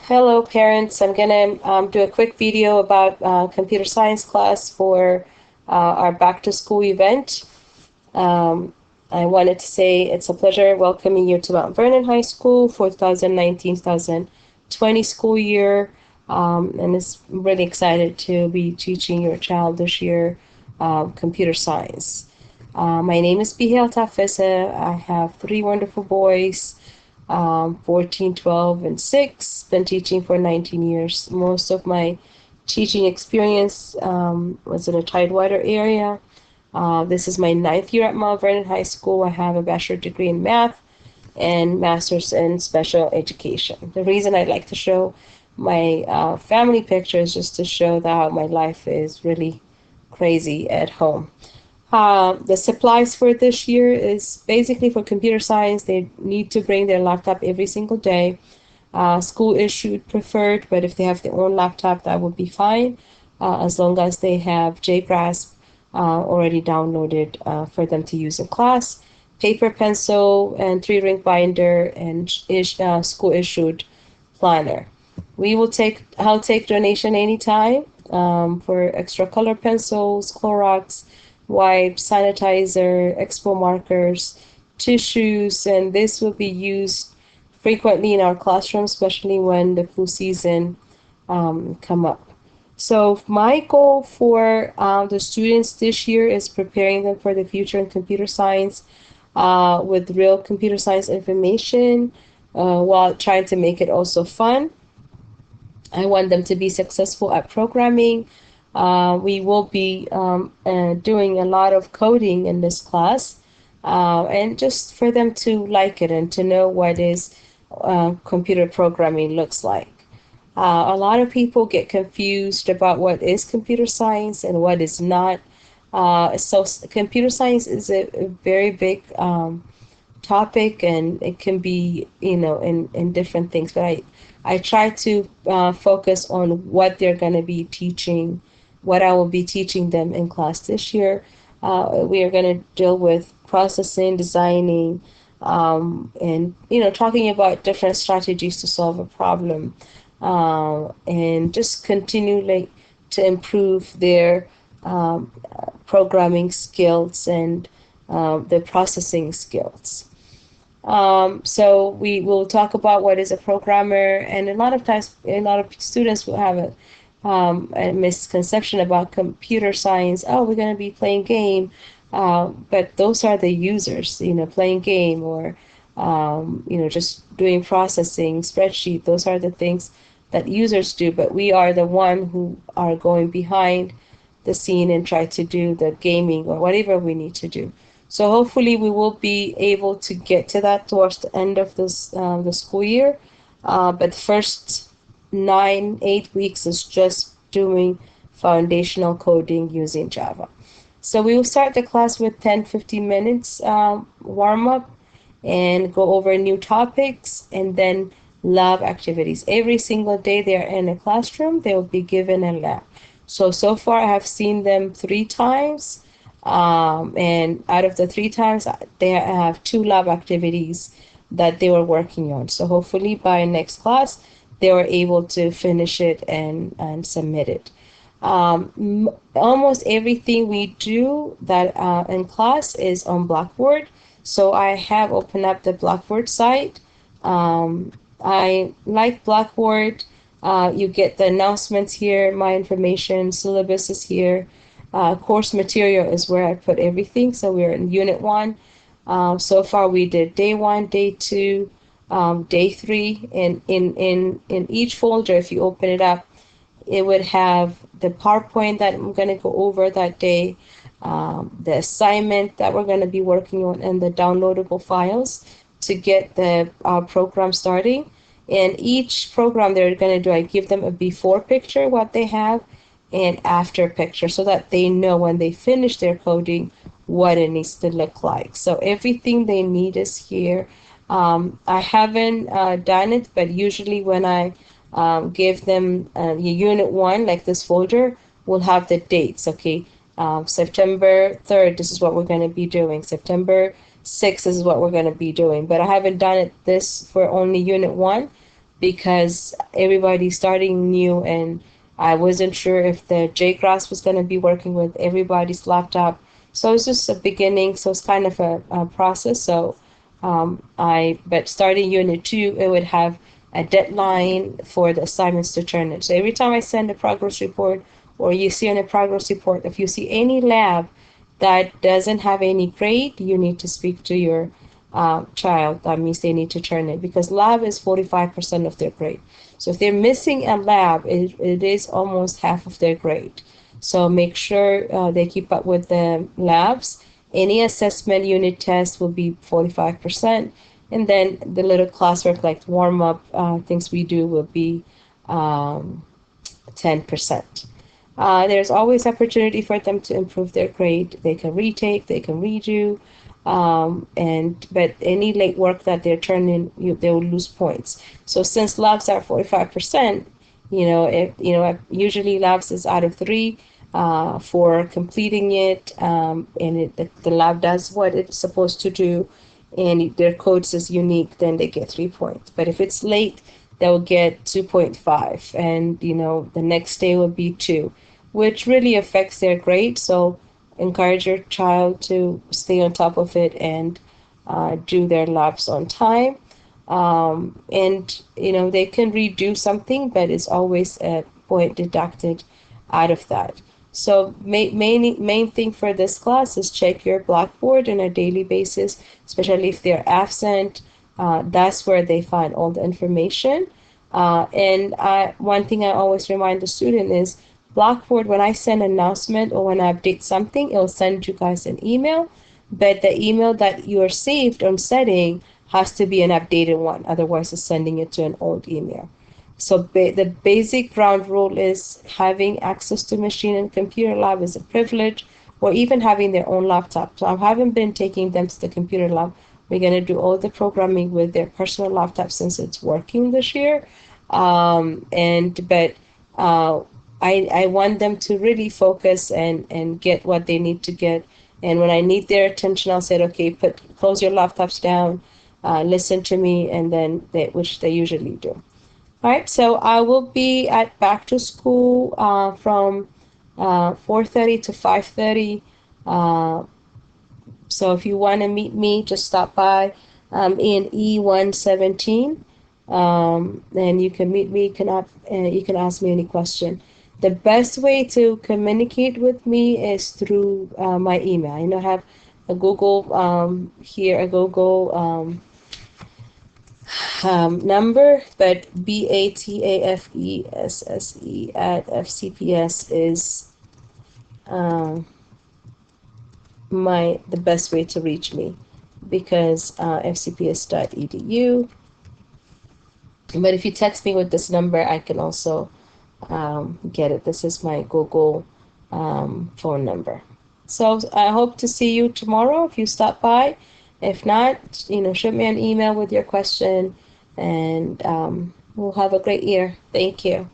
Hello, parents. I'm going to do a quick video about computer science class for our back to school event. Um, I wanted to say it's a pleasure welcoming you to Mount Vernon High School for 2019-2020 school year. And it's really excited to be teaching your child this year computer science. My name is Bihel Tafesa. I have three wonderful boys. 14, 12, and 6. Been teaching for 19 years. Most of my teaching experience was in a Tidewater area. This is my ninth year at Mount Vernon High School. I have a bachelor's degree in math and master's in special education. The reason I like to show my family picture is just to show that how my life is really crazy at home. The supplies for this year is basically for computer science. They need to bring their laptop every single day. School issued preferred, but if they have their own laptop, that would be fine, as long as they have JGrasp already downloaded for them to use in class. Paper, pencil, and 3-ring binder, and school issued planner. I'll take donation anytime for extra color pencils, Clorox, wipes, sanitizer, expo markers, tissues, and this will be used frequently in our classroom, especially when the flu season come up. So my goal for the students this year is preparing them for the future in computer science with real computer science information while trying to make it also fun. I want them to be successful at programming. We will be doing a lot of coding in this class, and just for them to like it and to know what is computer programming looks like. A lot of people get confused about what is computer science and what is not. So computer science is a very big topic, and it can be, in different things, but I try to focus on what they're going to be teaching, what I will be teaching them in class this year. We are going to deal with processing, designing, and talking about different strategies to solve a problem, and just continue to improve their programming skills and their processing skills. So we will talk about what is a programmer, and a lot of times, a lot of students will have a misconception about computer science. Oh, we're going to be playing game, but those are the users, playing game or, just doing processing, spreadsheet. Those are the things that users do, but we are the one who are going behind the scene and try to do the gaming or whatever we need to do. So hopefully we will be able to get to that towards the end of the school year. But the first 8 weeks is just doing foundational coding using Java. So we will start the class with 10-15 minutes warm up and go over new topics, and then lab activities. Every single day they are in a classroom, they will be given a lab. So far I have seen them 3 times. And out of the 3 times, they have 2 lab activities that they were working on. So hopefully by next class, they were able to finish it and submit it. Almost everything we do that in class is on Blackboard. So I have opened up the Blackboard site. I like Blackboard. You get the announcements here, my information, syllabus is here. Course material is where I put everything. So we're in Unit 1. So far we did Day 1, Day 2, Day 3. And in each folder, if you open it up, it would have the PowerPoint that I'm going to go over that day, the assignment that we're going to be working on, and the downloadable files to get the program starting. And each program they're going to do, I give them a before picture, what they have, and after picture, so that they know when they finish their coding what it needs to look like. So everything they need is here. I haven't done it, but usually when I give them Unit 1, like this folder, will have the dates. Okay, September 3rd, this is what we're going to be doing. September 6th, this is what we're going to be doing. But I haven't done it this for only Unit 1. because everybody's starting new, and I wasn't sure if the JClass was going to be working with everybody's laptop. So it's just a beginning, so it's kind of a process. So but starting unit 2, it would have a deadline for the assignments to turn in. So every time I send a progress report, or you see on a progress report, if you see any lab that doesn't have any grade, you need to speak to your child. That means they need to turn it, because lab is 45% of their grade. So if they're missing a lab, it is almost half of their grade. So make sure they keep up with the labs. Any assessment unit test will be 45%. And then the little classwork like warm up things we do will be um, 10%. There's always opportunity for them to improve their grade. They can retake, they can redo, and but any late work that they're turning, they will lose points. So since labs are 45%, if usually labs is out of 3 for completing it, and the lab does what it's supposed to do, and their code says unique, then they get 3 points. But if it's late, they'll get 2.5, and the next day will be 2, which really affects their grade. So encourage your child to stay on top of it and do their labs on time. And they can redo something, but it's always a point deducted out of that. So main thing for this class is check your Blackboard on a daily basis, especially if they're absent. That's where they find all the information. One thing I always remind the student is Blackboard, when I send an announcement or when I update something, it'll send you guys an email, but the email that you are saved on setting has to be an updated one. Otherwise, it's sending it to an old email. So the basic ground rule is having access to machine and computer lab is a privilege, or even having their own laptop. So I haven't been taking them to the computer lab. We're going to do all the programming with their personal laptop since it's working this year. But uh, I want them to really focus and get what they need to get. And when I need their attention, I'll say, okay, close your laptops down, listen to me, and then which they usually do. All right, so I will be at back to school from 4:30 to 5:30. Uh, so if you want to meet me, just stop by in E117, and you can meet me. You can ask me any question. The best way to communicate with me is through my email. I have a Google here, a Google number, but BATAFESSE@FCPS is um, the best way to reach me, because fcps.edu. But if you text me with this number, I can also get it. This is my Google phone number. So I hope to see you tomorrow if you stop by. If not, shoot me an email with your question, and we'll have a great year. Thank you.